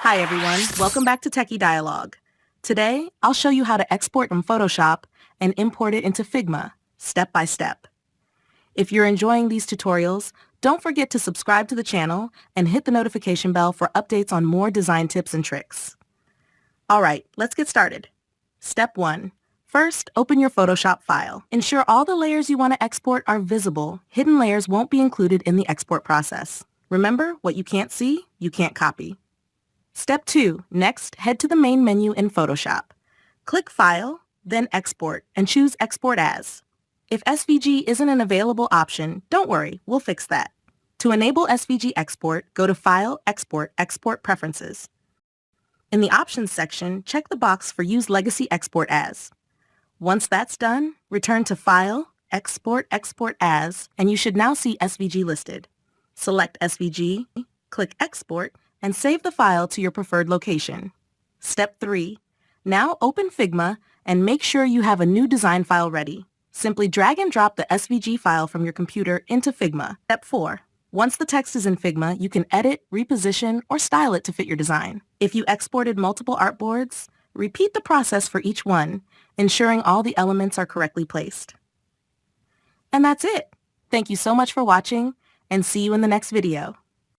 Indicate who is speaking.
Speaker 1: Hi everyone, welcome back to Techie Dialogue. Today, I'll show you how to export from Photoshop and import it into Figma, step by step. If you're enjoying these tutorials, don't forget to subscribe to the channel and hit the notification bell for updates on more design tips and tricks. Alright, let's get started. Step 1. First, open your Photoshop file. Ensure all the layers you want to export are visible. Hidden layers won't be included in the export process. Remember, what you can't see, you can't copy. Step 2. Next, head to the main menu in Photoshop. Click File, then Export, and choose Export As. If SVG isn't an available option, don't worry, we'll fix that. To enable SVG export, go to File, Export, Export Preferences. In the Options section, check the box for Use Legacy Export As. Once that's done, return to File, Export, Export As, and you should now see SVG listed. Select SVG, click Export, and save the file to your preferred location. Step 3. Now open Figma and make sure you have a new design file ready. Simply drag and drop the SVG file from your computer into Figma. Step 4. Once the text is in Figma, you can edit, reposition, or style it to fit your design. If you exported multiple artboards, repeat the process for each one, ensuring all the elements are correctly placed. And that's it. Thank you so much for watching, and see you in the next video.